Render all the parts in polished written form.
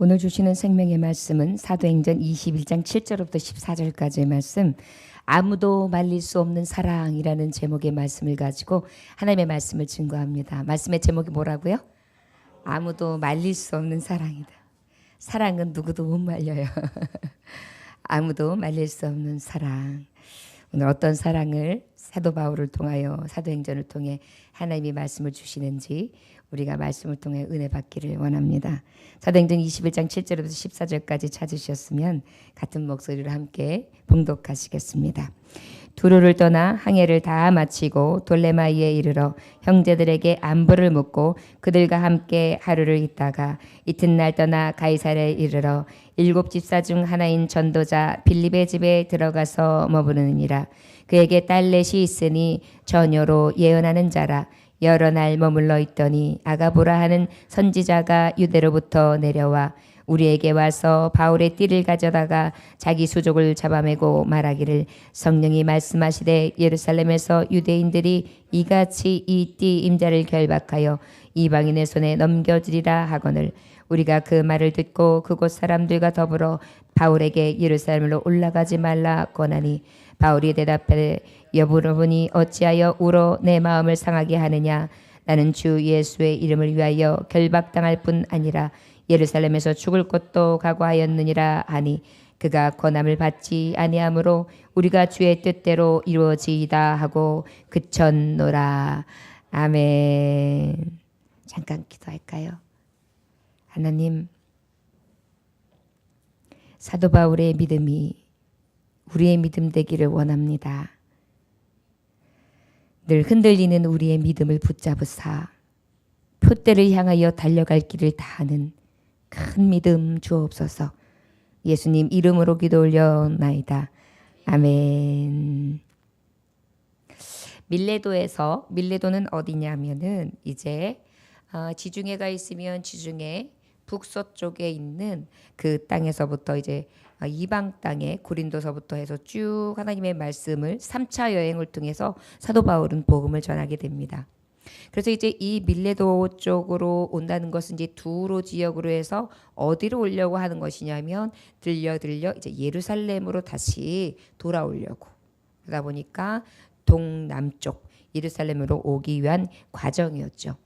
오늘 주시는 생명의 말씀은 사도행전 21장 7절부터 14절까지의 말씀, 아무도 말릴 수 없는 사랑이라는 제목의 말씀을 가지고 하나님의 말씀을 증거합니다. 말씀의 제목이 뭐라고요? 아무도 말릴 수 없는 사랑이다. 사랑은 누구도 못 말려요. 아무도 말릴 수 없는 사랑. 오늘 어떤 사랑을 사도 바울을 통하여 사도행전을 통해 하나님이 말씀을 주시는지 우리가 말씀을 통해 은혜 받기를 원합니다. 사도행전 21장 7절부터 14절까지 찾으셨으면 같은 목소리로 함께 봉독하시겠습니다. 두로를 떠나 항해를 다 마치고 돌레마이에 이르러 형제들에게 안부를 묻고 그들과 함께 하루를 있다가 이튿날 떠나 가이사랴에 이르러 7 집사 중 하나인 전도자 빌립의 집에 들어가서 머무르니라. 그에게 딸넷이 있으니 처녀로 예언하는 자라. 여러 날 머물러 있더니 아가보라 하는 선지자가 유대로부터 내려와 우리에게 와서 바울의 띠를 가져다가 자기 수족을 잡아매고 말하기를 성령이 말씀하시되 예루살렘에서 유대인들이 이같이 이 띠 임자를 결박하여 이방인의 손에 넘겨주리라 하거늘 우리가 그 말을 듣고 그곳 사람들과 더불어 바울에게 예루살렘으로 올라가지 말라 권하니 바울이 대답하되 여러분이 어찌하여 울어 내 마음을 상하게 하느냐. 나는 주 예수의 이름을 위하여 결박당할 뿐 아니라 예루살렘에서 죽을 것도 각오하였느니라 하니 그가 권함을 받지 아니하므로 우리가 주의 뜻대로 이루어지이다 하고 그쳤노라. 아멘. 잠깐 기도할까요? 하나님, 사도 바울의 믿음이 우리의 믿음 되기를 원합니다. 늘 흔들리는 우리의 믿음을 붙잡으사 표대를 향하여 달려갈 길을 다하는 큰 믿음 주옵소서. 예수님 이름으로 기도 올려나이다. 아멘. 밀레도는 어디냐면은 이제 지중해가 있으면 지중해 북서쪽에 있는 그 땅에서부터 이제 이방 땅에 고린도서부터 해서 쭉 하나님의 말씀을 3차 여행을 통해서 사도 바울은 복음을 전하게 됩니다. 그래서 이제 이 밀레도 쪽으로 온다는 것은 이제 두로 지역으로 해서 어디로 오려고 하는 것이냐면 들려 이제 예루살렘으로 다시 돌아오려고. 그러다 보니까 동남쪽 예루살렘으로 오기 위한 과정이었죠.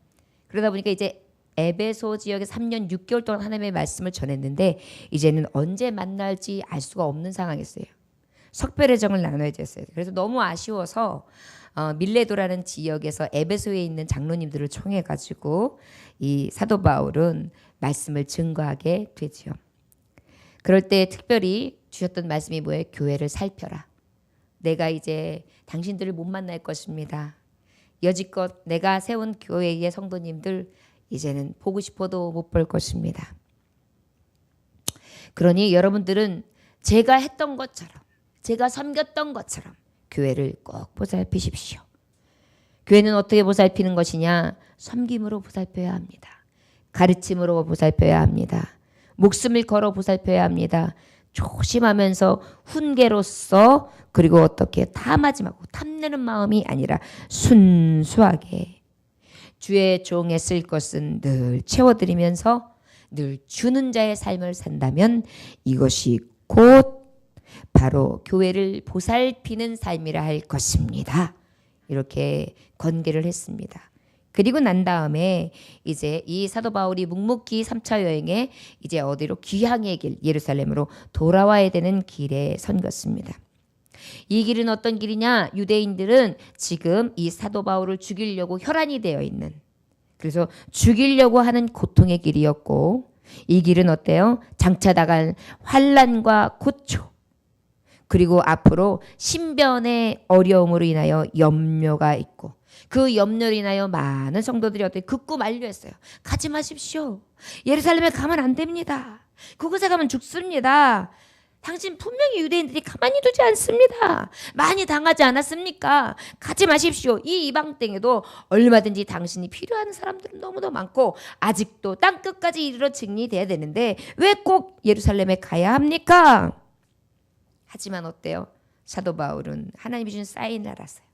그러다 보니까 이제 에베소 지역에 3년 6개월 동안 하나님의 말씀을 전했는데 이제는 언제 만날지 알 수가 없는 상황이었어요. 석별의 정을 나눠야 됐어요. 그래서 너무 아쉬워서 밀레도라는 지역에서 에베소에 있는 장로님들을 총해 가지고 이 사도 바울은 말씀을 증거하게 되죠. 그럴 때 특별히 주셨던 말씀이 뭐예요? 교회를 살펴라. 내가 이제 당신들을 못 만날 것입니다. 여지껏 내가 세운 교회의 성도님들 이제는 보고 싶어도 못 볼 것입니다. 그러니 여러분들은 제가 했던 것처럼 제가 섬겼던 것처럼 교회를 꼭 보살피십시오. 교회는 어떻게 보살피는 것이냐? 섬김으로 보살펴야 합니다. 가르침으로 보살펴야 합니다. 목숨을 걸어 보살펴야 합니다. 조심하면서 훈계로서 그리고 어떻게 탐하지 말고 탐내는 마음이 아니라 순수하게 주의 종에 쓸 것은 늘 채워드리면서 늘 주는 자의 삶을 산다면 이것이 곧 바로 교회를 보살피는 삶이라 할 것입니다. 이렇게 권계를 했습니다. 그리고 난 다음에 이제 이 사도 바울이 묵묵히 3차 여행에 이제 어디로 귀향의 길 예루살렘으로 돌아와야 되는 길에 선 것입니다. 이 길은 어떤 길이냐? 유대인들은 지금 이 사도 바울을 죽이려고 혈안이 되어 있는, 그래서 죽이려고 하는 고통의 길이었고 이 길은 어때요? 장차 나갈 환난과 고초 그리고 앞으로 신변의 어려움으로 인하여 염려가 있고 그 염려로 인하여 많은 성도들이 어떻게 극구 만류했어요. 가지 마십시오. 예루살렘에 가면 안 됩니다. 그곳에 가면 죽습니다. 당신 분명히 유대인들이 가만히 두지 않습니다. 많이 당하지 않았습니까? 가지 마십시오. 이 이방 땅에도 얼마든지 당신이 필요한 사람들은 너무도 많고 아직도 땅끝까지 이르러 증리돼야 되는데 왜 꼭 예루살렘에 가야 합니까? 하지만 어때요? 사도 바울은 하나님이 주신 사인을 알았어요.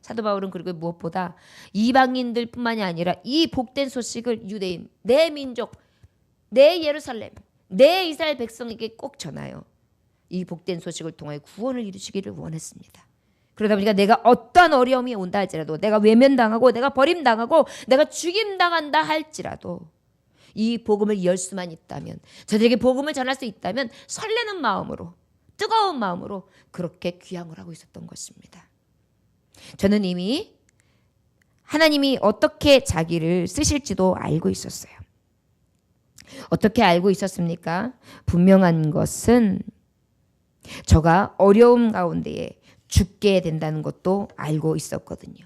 사도 바울은 그리고 무엇보다 이방인들뿐만이 아니라 이 복된 소식을 유대인, 내 민족 내 예루살렘, 내 이스라엘 백성에게 꼭 전하여 이 복된 소식을 통하여 구원을 이루시기를 원했습니다. 그러다 보니까 내가 어떠한 어려움이 온다 할지라도, 내가 외면당하고 내가 버림당하고 내가 죽임당한다 할지라도 이 복음을 열 수만 있다면, 저들에게 복음을 전할 수 있다면 설레는 마음으로, 뜨거운 마음으로 그렇게 귀향을 하고 있었던 것입니다. 저는 이미 하나님이 어떻게 자기를 쓰실지도 알고 있었어요. 어떻게 알고 있었습니까? 분명한 것은 저가 어려움 가운데에 죽게 된다는 것도 알고 있었거든요.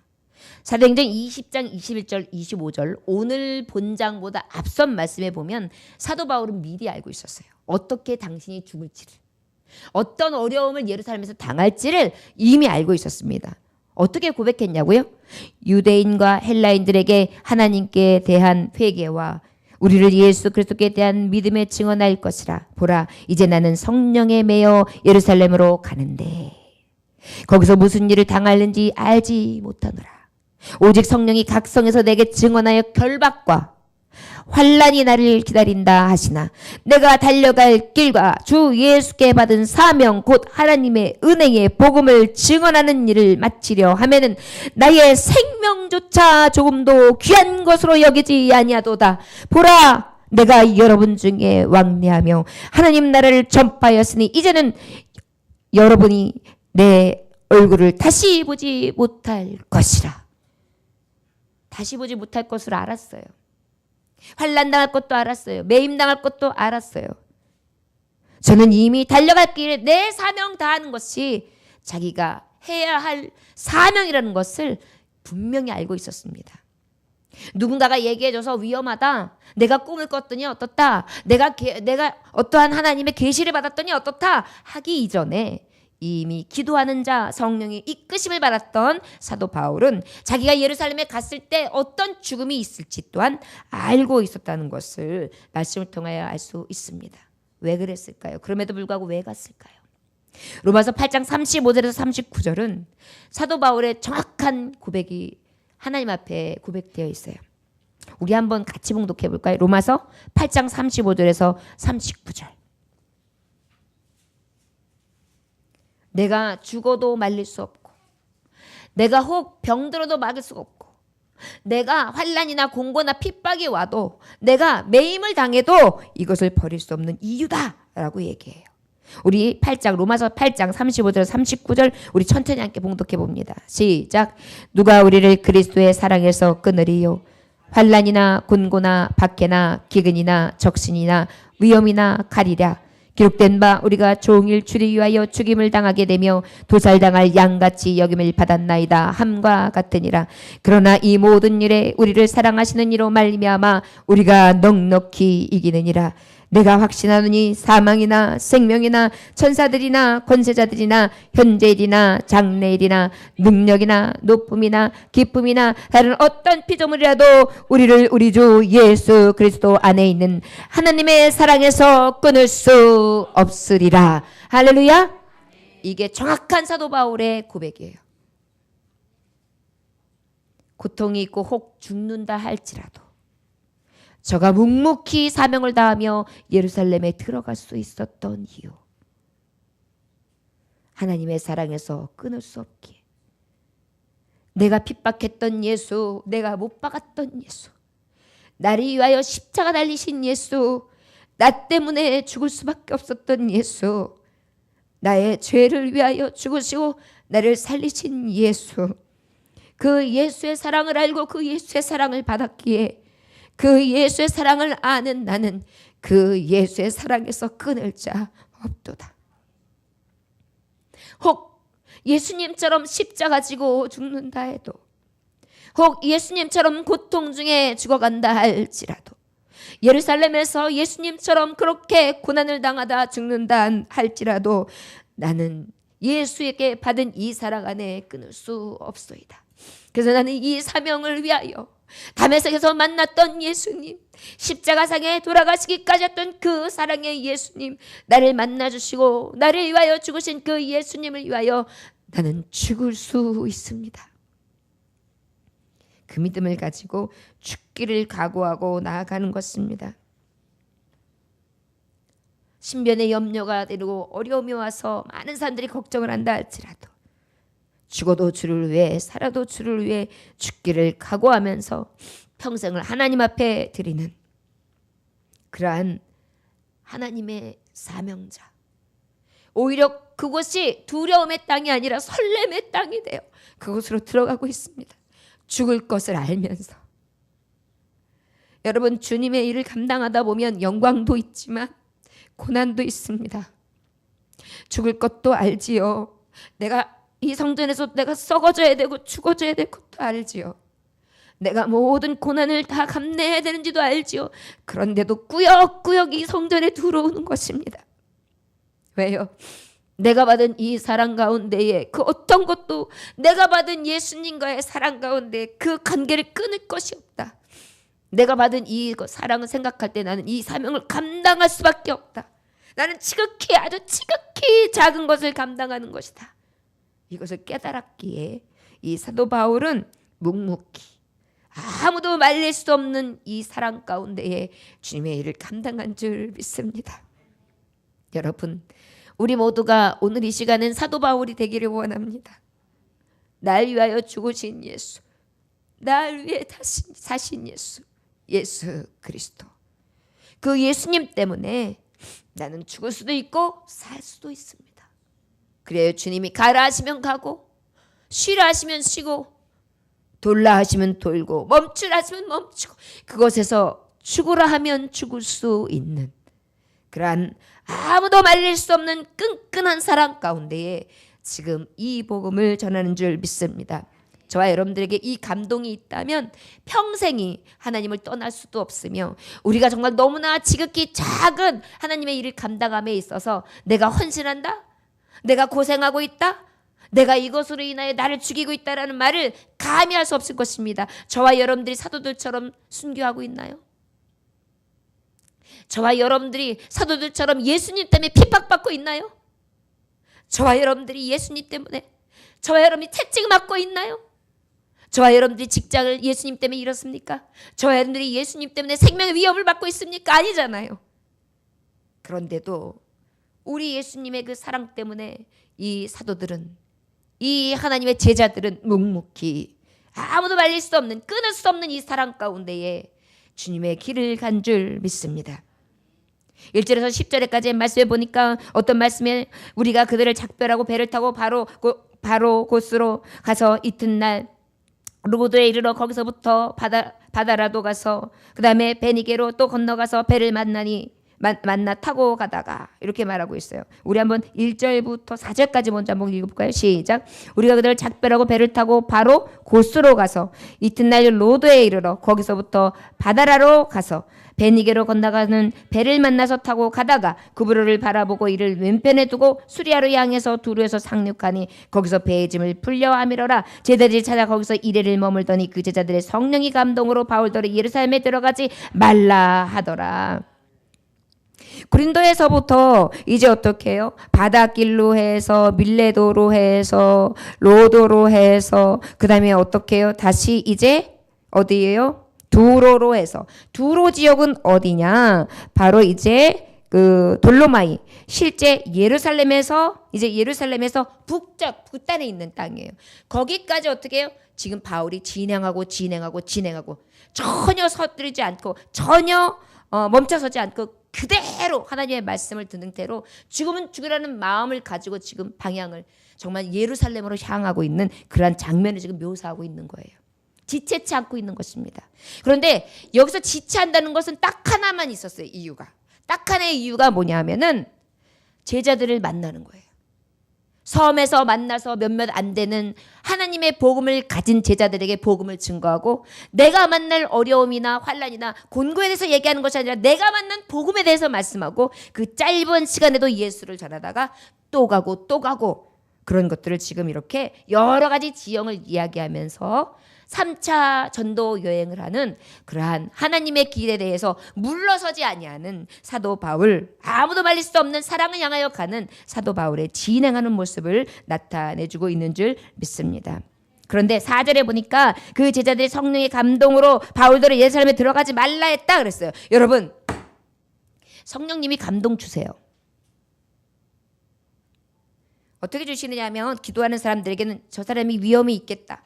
사도행전 20장 21절 25절 오늘 본장보다 앞선 말씀에 보면 사도 바울은 미리 알고 있었어요. 어떻게 당신이 죽을지를, 어떤 어려움을 예루살렘에서 당할지를 이미 알고 있었습니다. 어떻게 고백했냐고요? 유대인과 헬라인들에게 하나님께 대한 회개와 우리를 예수 그리스도께 대한 믿음에 증언할 것이라. 보라, 이제 나는 성령에 매여 예루살렘으로 가는데 거기서 무슨 일을 당하는지 알지 못하노라. 오직 성령이 각성에서 내게 증언하여 결박과 환난이 나를 기다린다 하시나 내가 달려갈 길과 주 예수께 받은 사명 곧 하나님의 은혜의 복음을 증언하는 일을 마치려 하면은 나의 생명조차 조금도 귀한 것으로 여기지 아니하도다. 보라, 내가 여러분 중에 왕래하며 하나님 나라를 전파하였으니 이제는 여러분이 내 얼굴을 다시 보지 못할 것이라. 다시 보지 못할 것을 알았어요. 환난당할 것도 알았어요. 매임당할 것도 알았어요. 저는 이미 달려갈 길에 내 사명 다하는 것이 자기가 해야 할 사명이라는 것을 분명히 알고 있었습니다. 누군가가 얘기해줘서 위험하다, 내가 꿈을 꿨더니 어떻다, 내가 어떠한 하나님의 계시를 받았더니 어떻다 하기 이전에 이미 기도하는 자, 성령의 이끄심을 받았던 사도 바울은 자기가 예루살렘에 갔을 때 어떤 죽음이 있을지 또한 알고 있었다는 것을 말씀을 통하여 알 수 있습니다. 왜 그랬을까요? 그럼에도 불구하고 왜 갔을까요? 로마서 8장 35절에서 39절은 사도 바울의 정확한 고백이 하나님 앞에 고백되어 있어요. 우리 한번 같이 봉독해 볼까요? 로마서 8장 35절에서 39절. 내가 죽어도 말릴 수 없고, 내가 혹 병들어도 막을 수 없고, 내가 환난이나 공고나 핍박이 와도, 내가 매임을 당해도 이것을 버릴 수 없는 이유다라고 얘기해요. 우리 로마서 8장 35절 39절 우리 천천히 함께 봉독해 봅니다. 시작. 누가 우리를 그리스도의 사랑에서 끊으리요? 환난이나 곤고나 박해나 기근이나 적신이나 위험이나 칼이랴. 기록된 바 우리가 종일 주를 위하여 죽임을 당하게 되며 도살당할 양같이 여김을 받았나이다 함과 같으니라. 그러나 이 모든 일에 우리를 사랑하시는 이로 말미암아 우리가 넉넉히 이기느니라. 내가 확신하노니 사망이나 생명이나 천사들이나 권세자들이나 현재일이나 장래일이나 능력이나 높음이나 기쁨이나 다른 어떤 피조물이라도 우리를 우리 주 예수 그리스도 안에 있는 하나님의 사랑에서 끊을 수 없으리라. 할렐루야. 이게 정확한 사도 바울의 고백이에요. 고통이 있고 혹 죽는다 할지라도 저가 묵묵히 사명을 다하며 예루살렘에 들어갈 수 있었던 이유, 하나님의 사랑에서 끊을 수 없기에. 내가 핍박했던 예수, 내가 못 박았던 예수, 나를 위하여 십자가 달리신 예수, 나 때문에 죽을 수밖에 없었던 예수, 나의 죄를 위하여 죽으시고 나를 살리신 예수, 그 예수의 사랑을 알고 그 예수의 사랑을 받았기에 그 예수의 사랑을 아는 나는 그 예수의 사랑에서 끊을 자 없도다. 혹 예수님처럼 십자가 지고 죽는다 해도, 혹 예수님처럼 고통 중에 죽어간다 할지라도, 예루살렘에서 예수님처럼 그렇게 고난을 당하다 죽는다 할지라도 나는 예수에게 받은 이 사랑 안에 끊을 수 없소이다. 그래서 나는 이 사명을 위하여 다메섹에서 만났던 예수님, 십자가상에 돌아가시기까지 했던 그 사랑의 예수님, 나를 만나주시고 나를 위하여 죽으신 그 예수님을 위하여 나는 죽을 수 있습니다. 그 믿음을 가지고 죽기를 각오하고 나아가는 것입니다. 신변에 염려가 되고 어려움이 와서 많은 사람들이 걱정을 한다 할지라도 죽어도 주를 위해 살아도 주를 위해 죽기를 각오하면서 평생을 하나님 앞에 드리는 그러한 하나님의 사명자, 오히려 그곳이 두려움의 땅이 아니라 설렘의 땅이 되어 그곳으로 들어가고 있습니다. 죽을 것을 알면서. 여러분, 주님의 일을 감당하다 보면 영광도 있지만 고난도 있습니다. 죽을 것도 알지요. 내가 이 성전에서 내가 썩어져야 되고 죽어져야 될 것도 알지요. 내가 모든 고난을 다 감내해야 되는지도 알지요. 그런데도 꾸역꾸역 이 성전에 들어오는 것입니다. 왜요? 내가 받은 이 사랑 가운데에 그 어떤 것도 내가 받은 예수님과의 사랑 가운데 그 관계를 끊을 것이 없다. 내가 받은 이 사랑을 생각할 때 나는 이 사명을 감당할 수밖에 없다. 나는 지극히 아주 지극히 작은 것을 감당하는 것이다. 이것을 깨달았기에 이 사도 바울은 묵묵히 아무도 말릴 수 없는 이 사랑 가운데에 주님의 일을 감당한 줄 믿습니다. 여러분, 우리 모두가 오늘 이 시간은 사도 바울이 되기를 원합니다. 날 위하여 죽으신 예수, 날 위해 사신 예수, 예수 그리스도. 그 예수님 때문에 나는 죽을 수도 있고 살 수도 있습니다. 그래요. 주님이 가라 하시면 가고, 쉬라 하시면 쉬고, 돌라 하시면 돌고, 멈추라 하시면 멈추고, 그곳에서 죽으라 하면 죽을 수 있는 그러한 아무도 말릴 수 없는 끈끈한 사랑 가운데에 지금 이 복음을 전하는 줄 믿습니다. 저와 여러분들에게 이 감동이 있다면 평생이 하나님을 떠날 수도 없으며, 우리가 정말 너무나 지극히 작은 하나님의 일을 감당함에 있어서 내가 헌신한다? 내가 고생하고 있다? 내가 이것으로 인하여 나를 죽이고 있다라는 말을 감히 할 수 없을 것입니다. 저와 여러분들이 사도들처럼 순교하고 있나요? 저와 여러분들이 사도들처럼 예수님 때문에 핍박받고 있나요? 저와 여러분들이 예수님 때문에, 저와 여러분이 채찍 맞고 있나요? 저와 여러분들이 직장을 예수님 때문에 잃었습니까? 저와 여러분들이 예수님 때문에 생명의 위협을 받고 있습니까? 아니잖아요. 그런데도 우리 예수님의 그 사랑 때문에 이 사도들은, 이 하나님의 제자들은 묵묵히 아무도 말릴 수 없는, 끊을 수 없는 이 사랑 가운데에 주님의 길을 간 줄 믿습니다. 1절에서 10절에까지의 말씀에 보니까 어떤 말씀에 우리가 그들을 작별하고 배를 타고 바로 곳으로 가서 이튿날 로도에 이르러 거기서부터 바다라도 가서 그 다음에 베니게로 또 건너가서 배를 만나 타고 가다가, 이렇게 말하고 있어요. 우리 한번 1절부터 4절까지 먼저 한번 읽어볼까요? 시작. 우리가 그들을 작별하고 배를 타고 바로 곳으로 가서 이튿날 로도에 이르러 거기서부터 바다라로 가서 베니게로 건너가는 배를 만나서 타고 가다가 구브로를 바라보고 이를 왼편에 두고 수리아로 향해서 두로에서 상륙하니 거기서 배의 짐을 풀려 아미러라. 제자들이 찾아 거기서 이래를 머물더니 그 제자들의 성령이 감동으로 바울더러 예루살렘에 들어가지 말라 하더라. 고린도에서부터 이제 어떻게 해요? 바닷길로 해서 밀레도로 해서 로도로 해서 그 다음에 어떻게 해요? 다시 이제 어디예요? 두로로 해서, 두로 지역은 어디냐? 바로 이제 그 돌로마이, 실제 예루살렘에서 북단에 있는 땅이에요. 거기까지 어떻게 해요? 지금 바울이 진행하고 전혀 서두르지 않고 전혀 멈춰서지 않고 그대로 하나님의 말씀을 듣는 대로 죽으면 죽으라는 마음을 가지고 지금 방향을 정말 예루살렘으로 향하고 있는 그러한 장면을 지금 묘사하고 있는 거예요. 지체치 않고 있는 것입니다. 그런데 여기서 지체한다는 것은 딱 하나만 있었어요. 이유가. 딱 하나의 이유가 뭐냐 하면은 제자들을 만나는 거예요. 섬에서 만나서 몇몇 안 되는 하나님의 복음을 가진 제자들에게 복음을 증거하고, 내가 만날 어려움이나 환난이나 곤고에 대해서 얘기하는 것이 아니라 내가 만난 복음에 대해서 말씀하고, 그 짧은 시간에도 예수를 전하다가 또 가고 그런 것들을 지금 이렇게 여러 가지 지형을 이야기하면서 3차 전도 여행을 하는 그러한 하나님의 길에 대해서 물러서지 아니하는 사도 바울, 아무도 말릴 수 없는 사랑을 향하여 가는 사도 바울의 진행하는 모습을 나타내주고 있는 줄 믿습니다. 그런데 4절에 보니까 그 제자들이 성령의 감동으로 바울들을 예루살렘에 들어가지 말라 했다 그랬어요. 여러분, 성령님이 감동 주세요. 어떻게 주시느냐 하면 기도하는 사람들에게는 저 사람이 위험이 있겠다.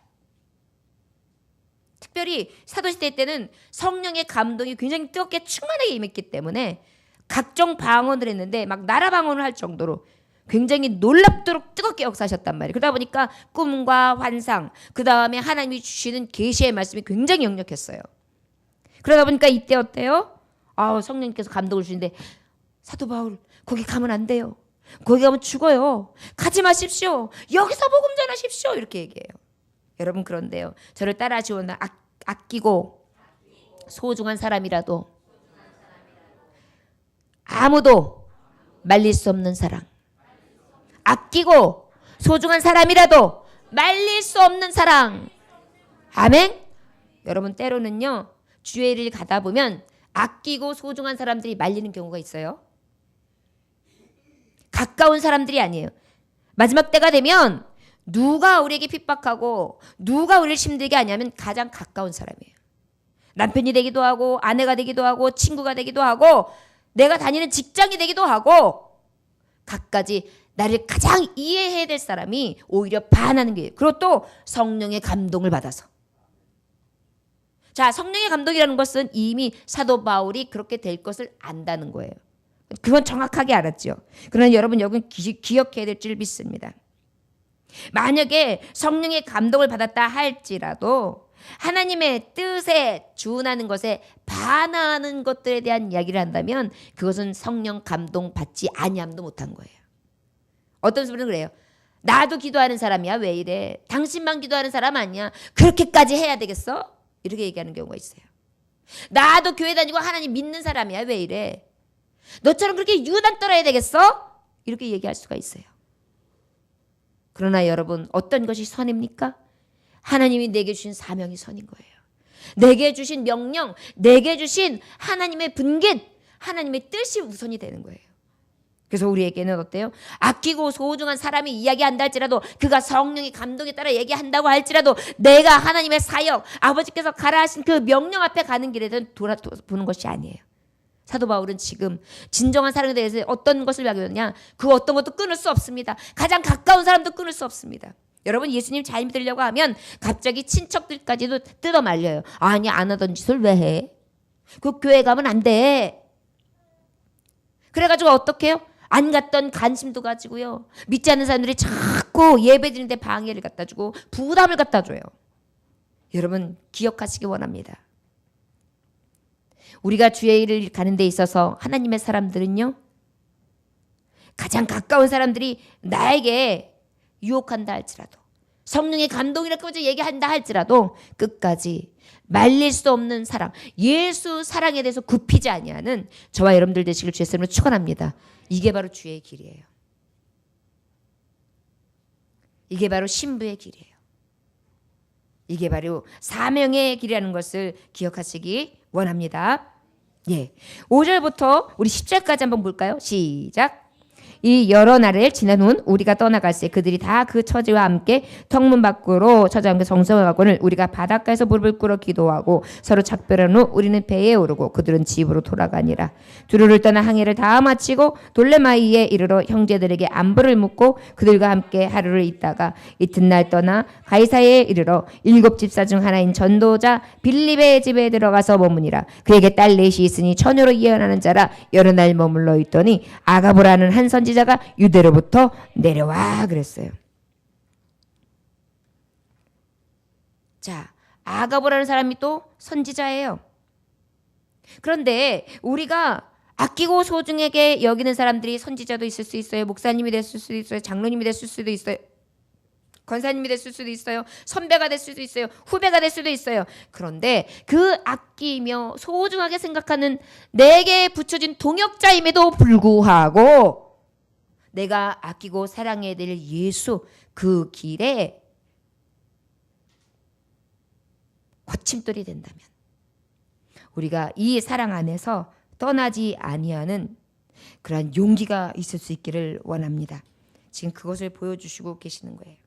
특별히 사도시대 때는 성령의 감동이 굉장히 뜨겁게 충만하게 임했기 때문에 각종 방언을 했는데 막 나라 방언을 할 정도로 굉장히 놀랍도록 뜨겁게 역사하셨단 말이에요. 그러다 보니까 꿈과 환상, 그 다음에 하나님이 주시는 계시의 말씀이 굉장히 역력했어요. 그러다 보니까 이때 어때요? 성령님께서 감동을 주시는데 사도 바울 거기 가면 안 돼요. 거기 가면 죽어요. 가지 마십시오. 여기서 복음 전하십시오. 이렇게 얘기해요. 여러분 그런데요. 저를 따라하시오나 아끼고 소중한 사람이라도 아무도 말릴 수 없는 사랑. 아끼고 소중한 사람이라도 말릴 수 없는 사랑. 아멘. 여러분 때로는요. 주의 일 가다 보면 아끼고 소중한 사람들이 말리는 경우가 있어요. 가까운 사람들이 아니에요. 마지막 때가 되면 누가 우리에게 핍박하고 누가 우리를 힘들게 하냐면 가장 가까운 사람이에요. 남편이 되기도 하고 아내가 되기도 하고 친구가 되기도 하고 내가 다니는 직장이 되기도 하고 갖가지 나를 가장 이해해야 될 사람이 오히려 반하는 게 그리고 또 성령의 감동을 받아서 자 성령의 감동이라는 것은 이미 사도 바울이 그렇게 될 것을 안다는 거예요. 그건 정확하게 알았죠. 그러나 여러분 여러분 기억해야 될 줄 믿습니다. 만약에 성령의 감동을 받았다 할지라도 하나님의 뜻에 준하는 것에 반하는 것들에 대한 이야기를 한다면 그것은 성령 감동 받지 아니함도 못한 거예요. 어떤 분은 그래요. 나도 기도하는 사람이야. 왜 이래? 당신만 기도하는 사람 아니야. 그렇게까지 해야 되겠어? 이렇게 얘기하는 경우가 있어요. 나도 교회 다니고 하나님 믿는 사람이야. 왜 이래? 너처럼 그렇게 유단 떨어야 되겠어? 이렇게 얘기할 수가 있어요. 그러나 여러분 어떤 것이 선입니까? 하나님이 내게 주신 사명이 선인 거예요. 내게 주신 명령, 내게 주신 하나님의 분깃, 하나님의 뜻이 우선이 되는 거예요. 그래서 우리에게는 어때요? 아끼고 소중한 사람이 이야기한다 할지라도 그가 성령의 감동에 따라 얘기한다고 할지라도 내가 하나님의 사역, 아버지께서 가라 하신 그 명령 앞에 가는 길에는 돌아보는 것이 아니에요. 사도 바울은 지금 진정한 사랑에 대해서 어떤 것을 이야기했냐? 그 어떤 것도 끊을 수 없습니다. 가장 가까운 사람도 끊을 수 없습니다. 여러분 예수님 잘 믿으려고 하면 갑자기 친척들까지도 뜯어 말려요. 아니 안 하던 짓을 왜 해? 그 교회 가면 안 돼. 그래가지고 어떻게 해요? 안 갔던 관심도 가지고요. 믿지 않는 사람들이 자꾸 예배 드리는데 방해를 갖다 주고 부담을 갖다 줘요. 여러분 기억하시기 원합니다. 우리가 주의 일을 가는 데 있어서 하나님의 사람들은요. 가장 가까운 사람들이 나에게 유혹한다 할지라도 성령의 감동이라고 얘기한다 할지라도 끝까지 말릴 수 없는 사랑, 예수 사랑에 대해서 굽히지 아니하는 저와 여러분들 되시길 주의 이름으로 축원합니다. 이게 바로 주의 길이에요. 이게 바로 신부의 길이에요. 이게 바로 사명의 길이라는 것을 기억하시기 원합니다. 예, 5절부터 우리 10절까지 한번 볼까요? 시작. 이 여러 날을 지난 후 우리가 떠나갈새 그들이 다 그 처지와 함께 성문 밖으로 처지와 함께 성성을 가고는 우리가 바닷가에서 무릎을 꿇어 기도하고 서로 작별한 후 우리는 배에 오르고 그들은 집으로 돌아가니라. 두루를 떠나 항해를 다 마치고 돌레마이에 이르러 형제들에게 안부를 묻고 그들과 함께 하루를 있다가 이튿날 떠나 가이사에 이르러 7 집사 중 하나인 전도자 빌립의 집에 들어가서 머무니라. 그에게 딸 넷이 있으니 처녀로 예언하는 자라 여러 날 머물러 있더니 아가보라는 한 선지자가 유대로부터 내려와 그랬어요. 자, 아가보라는 사람이 또 선지자예요. 그런데 우리가 아끼고 소중하게 여기는 사람들이 선지자도 있을 수 있어요. 목사님이 됐을 수도 있어요. 장로님이 됐을 수도 있어요. 권사님이 됐을 수도 있어요. 선배가 됐을 수도 있어요. 후배가 될 수도 있어요. 그런데 그 아끼며 소중하게 생각하는 내게 붙여진 동역자임에도 불구하고 내가 아끼고 사랑해야 될 예수 그 길에 거침돌이 된다면 우리가 이 사랑 안에서 떠나지 아니하는 그러한 용기가 있을 수 있기를 원합니다. 지금 그것을 보여주시고 계시는 거예요.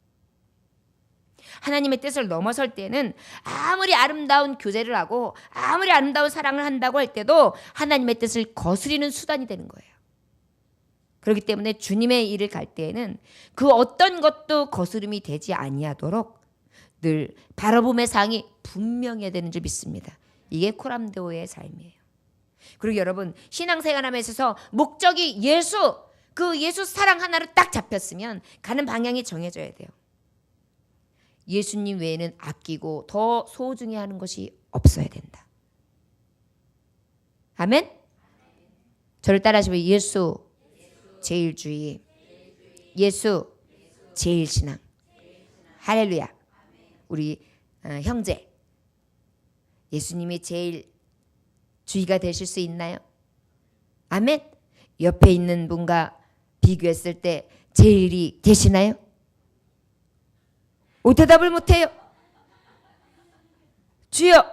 하나님의 뜻을 넘어설 때는 아무리 아름다운 교제를 하고 아무리 아름다운 사랑을 한다고 할 때도 하나님의 뜻을 거스리는 수단이 되는 거예요. 그렇기 때문에 주님의 일을 갈 때에는 그 어떤 것도 거스름이 되지 아니하도록 늘 바라봄의 상이 분명해야 되는 줄 믿습니다. 이게 코람데오의 삶이에요. 그리고 여러분 신앙생활함에 있어서 목적이 예수, 그 예수 사랑 하나로 딱 잡혔으면 가는 방향이 정해져야 돼요. 예수님 외에는 아끼고 더 소중히 하는 것이 없어야 된다. 아멘? 저를 따라하시면 예수 제일주의, 예수 제일신앙. 할렐루야. 우리 형제, 예수님이 제일 주의가 되실 수 있나요? 아멘. 옆에 있는 분과 비교했을 때 제일이 되시나요? 대답을 못해요. 주여.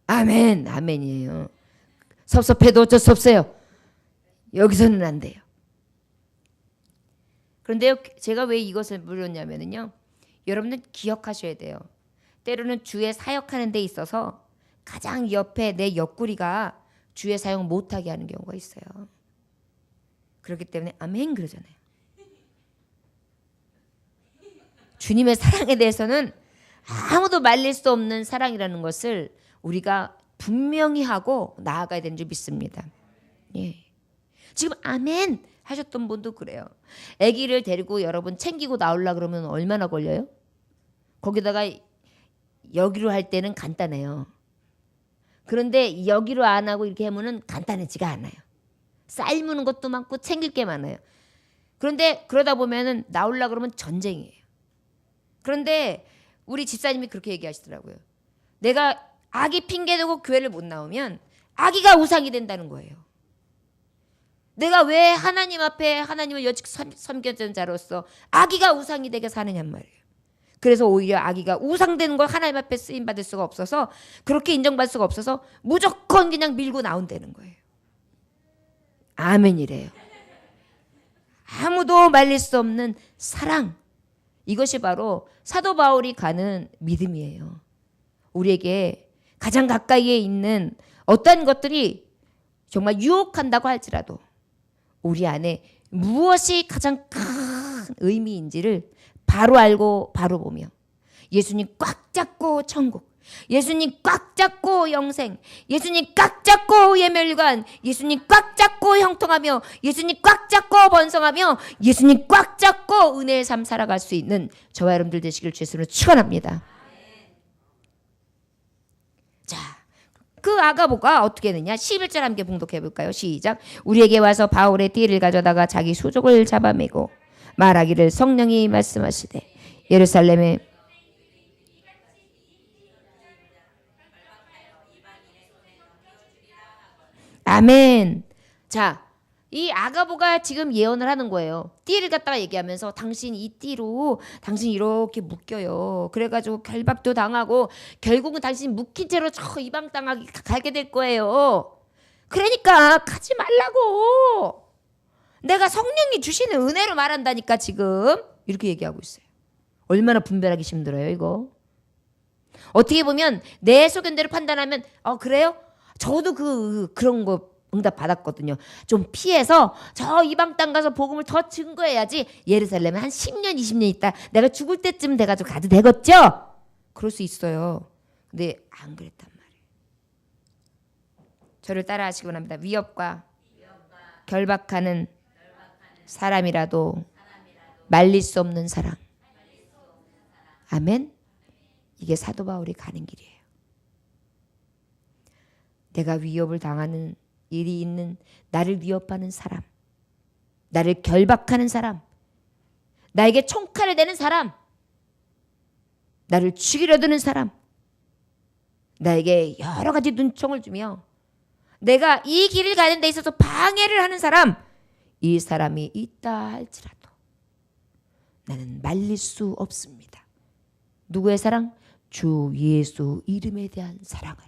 아멘. 아멘이에요. 섭섭해도 어쩔 수 없어요. 여기서는 안 돼요. 그런데요, 제가 왜 이것을 물었냐면요, 여러분들 기억하셔야 돼요. 때로는 주의 사역하는 데 있어서 가장 옆에 내 옆구리가 주의 사용 못하게 하는 경우가 있어요. 그렇기 때문에 아멘 그러잖아요. 주님의 사랑에 대해서는 아무도 말릴 수 없는 사랑이라는 것을 우리가 분명히 하고 나아가야 되는 줄 믿습니다. 예. 지금 아멘 하셨던 분도 그래요. 아기를 데리고 여러분 챙기고 나오려고 그러면 얼마나 걸려요? 거기다가 여기로 할 때는 간단해요. 그런데 여기로 안 하고 이렇게 하면은 간단하지가 않아요. 삶는 것도 많고 챙길 게 많아요. 그런데 그러다 보면은 나오려고 그러면 전쟁이에요. 그런데 우리 집사님이 그렇게 얘기하시더라고요. 내가 아기 핑계대고 교회를 못 나오면 아기가 우상이 된다는 거예요. 내가 왜 하나님 앞에 하나님을 여직 섬겼던 자로서 아기가 우상이 되게 사느냔 말이에요. 그래서 오히려 아기가 우상되는 걸 하나님 앞에 쓰임받을 수가 없어서, 그렇게 인정받을 수가 없어서 무조건 그냥 밀고 나온다는 거예요. 아멘이래요. 아무도 말릴 수 없는 사랑, 이것이 바로 사도 바울이 가는 믿음이에요. 우리에게 가장 가까이에 있는 어떤 것들이 정말 유혹한다고 할지라도 우리 안에 무엇이 가장 큰 의미인지를 바로 알고 바로 보며 예수님 꽉 잡고 천국, 예수님 꽉 잡고 영생, 예수님 꽉 잡고 예멸관, 예수님 꽉 잡고 형통하며, 예수님 꽉 잡고 번성하며, 예수님 꽉 잡고 은혜의 삶 살아갈 수 있는 저와 여러분들 되시길 주 예수님으로 축원합니다. 자, 그 아가보가 어떻게 되냐? 11절 함께 봉독해 볼까요? 시작. 우리에게 와서 바울의 띠를 가져다가 자기 수족을 잡아매고 말하기를 성령이 말씀하시되 예루살렘에 아멘. 자, 이 아가보가 지금 예언을 하는 거예요. 띠를 갖다가 얘기하면서 당신 이 띠로 당신 이렇게 묶여요. 그래가지고 결박도 당하고 결국은 당신 묶인 채로 저 이방 땅에 가게 될 거예요. 그러니까 가지 말라고. 내가 성령이 주시는 은혜로 말한다니까 지금. 이렇게 얘기하고 있어요. 얼마나 분별하기 힘들어요 이거. 어떻게 보면 내 소견대로 판단하면 그래요? 저도 그런 거 응답 받았거든요. 좀 피해서 저 이방 땅 가서 복음을 더 증거해야지 예루살렘에 한 10년 20년 있다 내가 죽을 때쯤 돼가지고 가도 되겠죠? 그럴 수 있어요. 근데 안 그랬단 말이에요. 저를 따라 하시기 원합니다. 위협과 결박하는 사람이라도 말릴 수 없는 사랑. 아멘. 이게 사도 바울이 가는 길이에요. 내가 위협을 당하는 일이 있는, 나를 위협하는 사람, 나를 결박하는 사람, 나에게 총칼을 대는 사람, 나를 죽이려 드는 사람, 나에게 여러 가지 눈총을 주며 내가 이 길을 가는 데 있어서 방해를 하는 사람, 이 사람이 있다 할지라도 나는 말릴 수 없습니다. 누구의 사랑? 주 예수 이름에 대한 사랑을.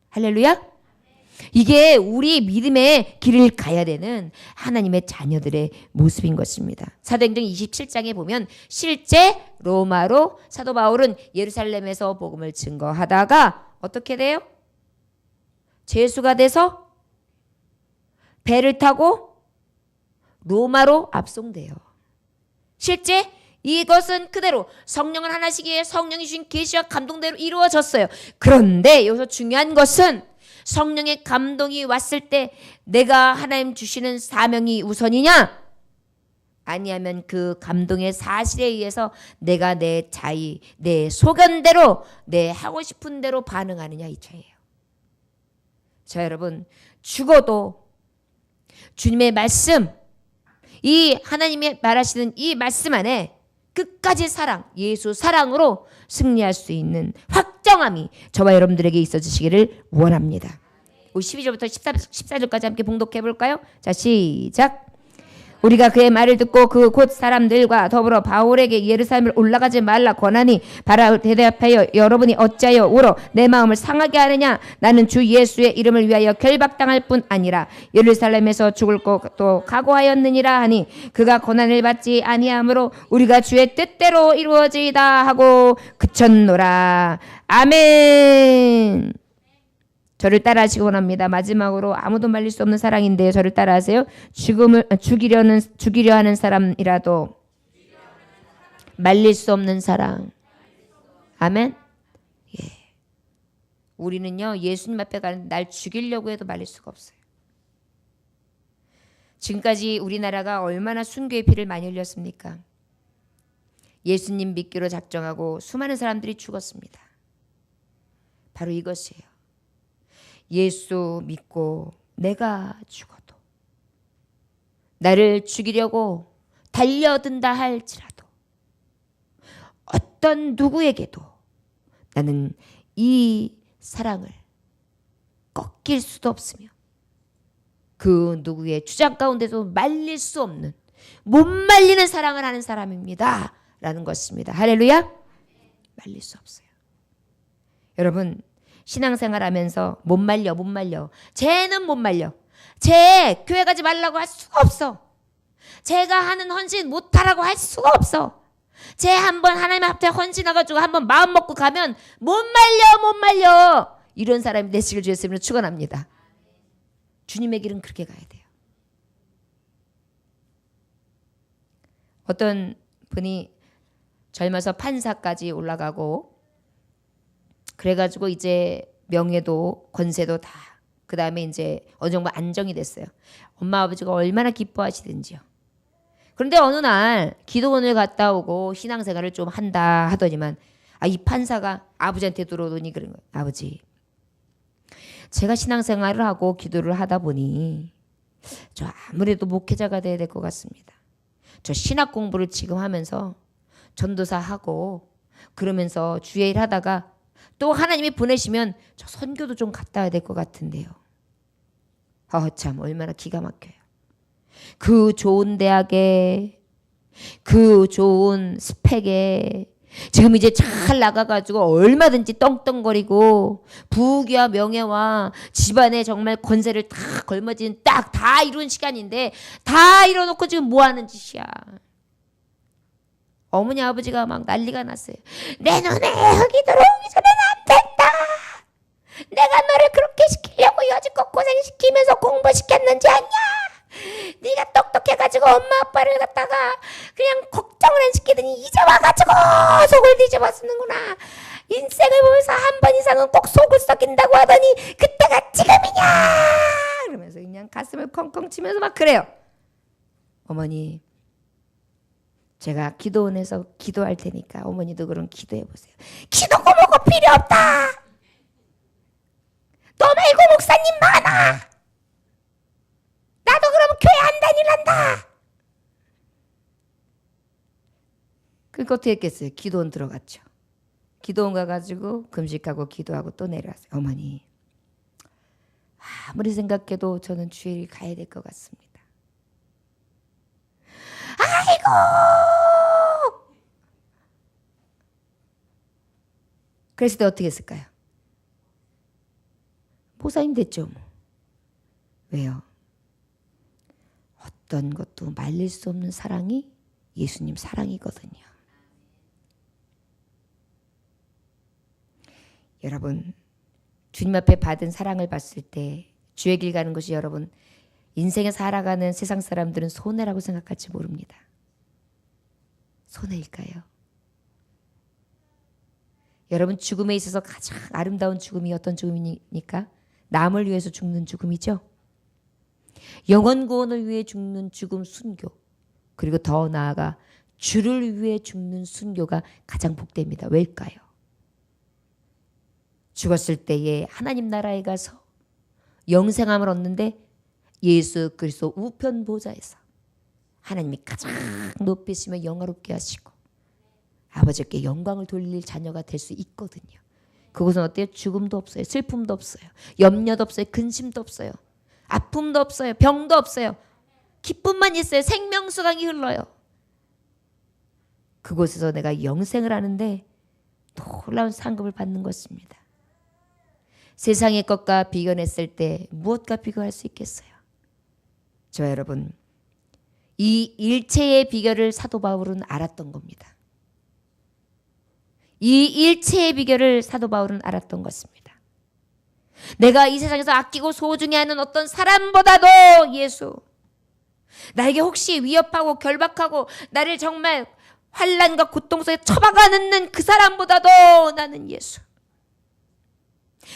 할렐루야. 이게 우리 믿음의 길을 가야 되는 하나님의 자녀들의 모습인 것입니다. 사도행전 27장에 보면 실제 로마로 사도 바울은 예루살렘에서 복음을 증거하다가 어떻게 돼요? 죄수가 돼서 배를 타고 로마로 압송돼요. 실제 이것은 그대로 성령을 하나시기에 성령이 주신 계시와 감동대로 이루어졌어요. 그런데 여기서 중요한 것은 성령의 감동이 왔을 때 내가 하나님 주시는 사명이 우선이냐? 아니하면 그 감동의 사실에 의해서 내가 내 자의, 내 소견대로, 내 하고 싶은 대로 반응하느냐 이 차이예요. 자, 여러분, 죽어도 주님의 말씀, 이 하나님이 말하시는 이 말씀 안에 끝까지 사랑, 예수 사랑으로 승리할 수 있는 확정함이 저와 여러분들에게 있어지시기를 원합니다. 우리 12절부터 14절까지 함께 봉독해 볼까요? 자, 시작. 우리가 그의 말을 듣고 그 곧 사람들과 더불어 바울에게 예루살렘을 올라가지 말라 권하니 바라 대답하여 여러분이 어찌하여 울어 내 마음을 상하게 하느냐? 나는 주 예수의 이름을 위하여 결박당할 뿐 아니라 예루살렘에서 죽을 것도 각오하였느니라 하니 그가 고난을 받지 아니하므로 우리가 주의 뜻대로 이루어지이다 하고 그쳤노라. 아멘. 저를 따라하시기 원합니다. 마지막으로 아무도 말릴 수 없는 사랑인데요. 저를 따라하세요. 죽이려 하는 사람이라도 말릴 수 없는 사랑. 아멘. 예. 우리는요 예수님 앞에 가는 날 죽이려고 해도 말릴 수가 없어요. 지금까지 우리나라가 얼마나 순교의 피를 많이 흘렸습니까? 예수님 믿기로 작정하고 수많은 사람들이 죽었습니다. 바로 이것이에요. 예수 믿고 내가 죽어도 나를 죽이려고 달려든다 할지라도 어떤 누구에게도 나는 이 사랑을 꺾일 수도 없으며 그 누구의 주장 가운데도 말릴 수 없는 못 말리는 사랑을 하는 사람입니다 라는 것입니다. 할렐루야. 말릴 수 없어요. 여러분 신앙생활하면서 못 말려 쟤는 못 말려 쟤 교회 가지 말라고 할 수가 없어 쟤가 하는 헌신 못하라고 할 수가 없어 쟤 한번 하나님 앞에 헌신해가지고 한번 마음 먹고 가면 못 말려 이런 사람이 되시길 주 예수님으로 축원합니다. 주님의 길은 그렇게 가야 돼요. 어떤 분이 젊어서 판사까지 올라가고 그래가지고 이제 명예도 권세도 다 그 다음에 이제 어느 정도 안정이 됐어요. 엄마 아버지가 얼마나 기뻐하시든지요. 그런데 어느 날 기도원을 갔다 오고 신앙생활을 좀 한다 하더니만 이 판사가 아버지한테 들어오더니 그런 거예요. 아버지 제가 신앙생활을 하고 기도를 하다 보니 저 아무래도 목회자가 돼야 될 것 같습니다. 저 신학 공부를 지금 하면서 전도사 하고 그러면서 주의 일 하다가 또 하나님이 보내시면 저 선교도 좀 갔다 와야 될 것 같은데요. 참 얼마나 기가 막혀요. 그 좋은 대학에 그 좋은 스펙에 지금 이제 잘 나가가지고 얼마든지 떵떵거리고 부귀와 명예와 집안에 정말 권세를 다 걸머진 딱 다 이룬 시간인데 다 이뤄놓고 지금 뭐 하는 짓이야. 어머니 아버지가 막 난리가 났어요. 내 눈에 흙이 들어오기 전에는 안 된다. 내가 너를 그렇게 시키려고 여지껏 고생시키면서 공부시켰는지 아냐. 네가 똑똑해가지고 엄마 아빠를 갖다가 그냥 걱정을 안 시키더니 이제 와가지고 속을 뒤집어 쓰는구나. 인생을 보면서 한 번 이상은 꼭 속을 썩인다고 하더니 그때가 지금이냐. 그러면서 그냥 가슴을 컹컹 치면서 막 그래요. 어머니 제가 기도원에서 기도할 테니까 어머니도 그럼 기도해 보세요. 기도 고모고 필요 없다. 너 말고 목사님 많아. 나도 그럼 교회 안 다닐란다. 그러니까 어떻게 했겠어요? 기도원 들어갔죠. 기도원 가가지고 금식하고 기도하고 또 내려왔어요. 어머니 아무리 생각해도 저는 주일 가야 될 것 같습니다. 아이고 그랬을 때 어떻게 했을까요? 목사님 됐죠 뭐. 왜요? 어떤 것도 말릴 수 없는 사랑이 예수님 사랑이거든요. 여러분 주님 앞에 받은 사랑을 봤을 때 주의 길 가는 것이 여러분 인생에 살아가는 세상 사람들은 손해라고 생각할지 모릅니다. 손해일까요? 여러분, 죽음에 있어서 가장 아름다운 죽음이 어떤 죽음입니까? 남을 위해서 죽는 죽음이죠. 영원 구원을 위해 죽는 죽음 순교, 그리고 더 나아가 주를 위해 죽는 순교가 가장 복됩니다. 왜일까요? 죽었을 때에 하나님 나라에 가서 영생함을 얻는데 예수 그리스도 우편 보좌에서 하나님이 가장 높이시며 영화롭게 하시고 아버지께 영광을 돌릴 자녀가 될 수 있거든요. 그곳은 어때요? 죽음도 없어요. 슬픔도 없어요. 염려도 없어요. 근심도 없어요. 아픔도 없어요. 병도 없어요. 기쁨만 있어요. 생명수강이 흘러요. 그곳에서 내가 영생을 하는데 놀라운 상급을 받는 것입니다. 세상의 것과 비교했을 때 무엇과 비교할 수 있겠어요? 저 여러분, 이 일체의 비결을 사도 바울은 알았던 겁니다. 이 일체의 비결을 사도 바울은 알았던 것입니다. 내가 이 세상에서 아끼고 소중히 하는 어떤 사람보다도 예수, 나에게 혹시 위협하고 결박하고 나를 정말 환난과 고통 속에 처박아넣는 그 사람보다도 나는 예수,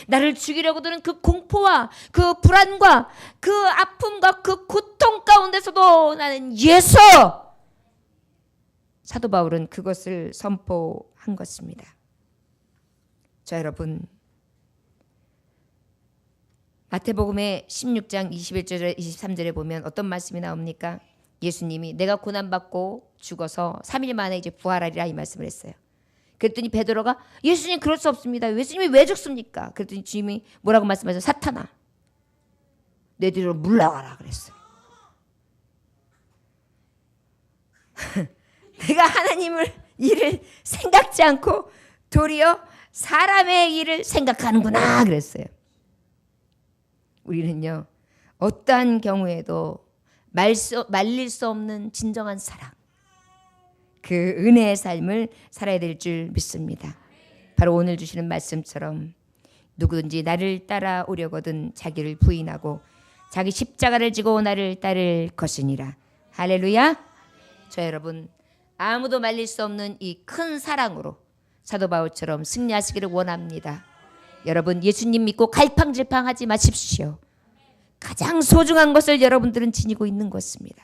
나를 죽이려고 드는 그 공포와 그 불안과 그 아픔과 그 고통 가운데서도 나는 예수! 사도 바울은 그것을 선포한 것입니다. 자, 여러분, 마태복음의 16장 21절 23절에 보면 어떤 말씀이 나옵니까? 예수님이 내가 고난받고 죽어서 3일 만에 이제 부활하리라 이 말씀을 했어요. 그랬더니 베드로가 예수님 그럴 수 없습니다. 예수님이 왜 죽습니까? 그랬더니 주님이 뭐라고 말씀하셨어요? 사탄아, 내 뒤로 물러가라 그랬어요. 내가 하나님을 일을 생각지 않고 도리어 사람의 일을 생각하는구나 그랬어요. 우리는요, 어떠한 경우에도 말릴 수 없는 진정한 사랑, 그 은혜의 삶을 살아야 될 줄 믿습니다. 바로 오늘 주시는 말씀처럼 누구든지 나를 따라오려거든 자기를 부인하고 자기 십자가를 지고 나를 따를 것이니라. 할렐루야. 저 여러분, 아무도 말릴 수 없는 이 큰 사랑으로 사도 바울처럼 승리하시기를 원합니다. 여러분, 예수님 믿고 갈팡질팡하지 마십시오. 가장 소중한 것을 여러분들은 지니고 있는 것입니다.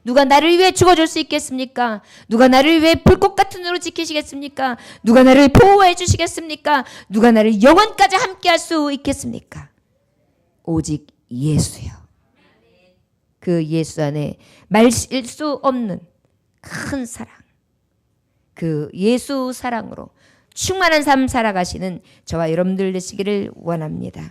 누가 나를 위해 죽어줄 수 있겠습니까? 누가 나를 위해 불꽃 같은 눈으로 지키시겠습니까? 누가 나를 보호해 주시겠습니까? 누가 나를 영원까지 함께할 수 있겠습니까? 오직 예수요. 그 예수 안에 말실 수 없는 큰 사랑, 그 예수 사랑으로 충만한 삶 살아가시는 저와 여러분들 되시기를 원합니다.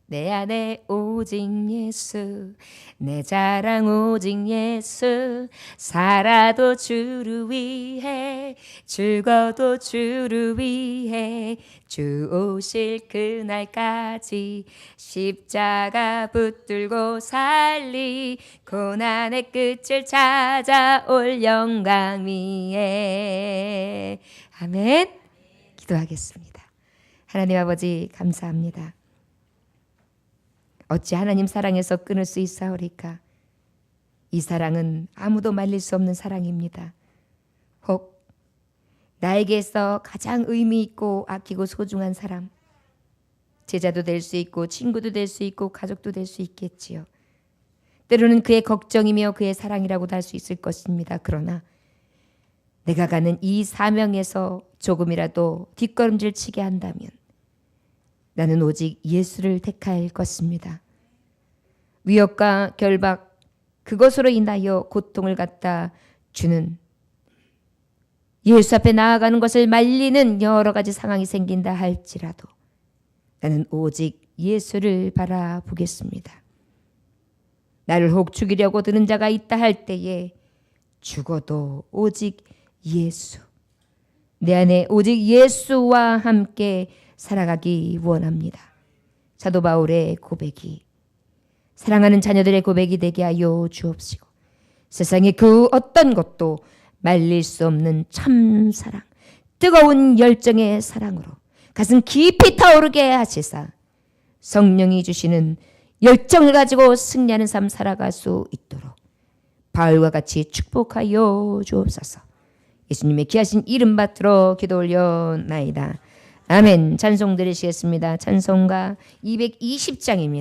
내 안에 오직 예수, 내 자랑 오직 예수, 살아도 주를 위해, 죽어도 주를 위해, 주 오실 그날까지 십자가 붙들고 살리, 고난의 끝을 찾아올 영광 위에. 아멘. 기도하겠습니다. 하나님 아버지, 감사합니다. 어찌 하나님 사랑에서 끊을 수 있사오리까? 이 사랑은 아무도 말릴 수 없는 사랑입니다. 혹 나에게서 가장 의미 있고 아끼고 소중한 사람, 제자도 될 수 있고 친구도 될 수 있고 가족도 될 수 있겠지요. 때로는 그의 걱정이며 그의 사랑이라고도 할 수 있을 것입니다. 그러나 내가 가는 이 사명에서 조금이라도 뒷걸음질 치게 한다면 나는 오직 예수를 택할 것입니다. 위협과 결박, 그것으로 인하여 고통을 갖다 주는, 예수 앞에 나아가는 것을 말리는 여러 가지 상황이 생긴다 할지라도 나는 오직 예수를 바라보겠습니다. 나를 혹 죽이려고 드는 자가 있다 할 때에 죽어도 오직 예수, 내 안에 오직 예수와 함께 살아가기 원합니다. 사도 바울의 고백이 사랑하는 자녀들의 고백이 되게 하여 주옵시고 세상의 그 어떤 것도 말릴 수 없는 참 사랑, 뜨거운 열정의 사랑으로 가슴 깊이 타오르게 하시사 성령이 주시는 열정을 가지고 승리하는 삶 살아갈 수 있도록 바울과 같이 축복하여 주옵소서. 예수님의 귀하신 이름 받들어 기도 올려나이다. 아멘. 찬송 드리시겠습니다. 찬송가 220장입니다.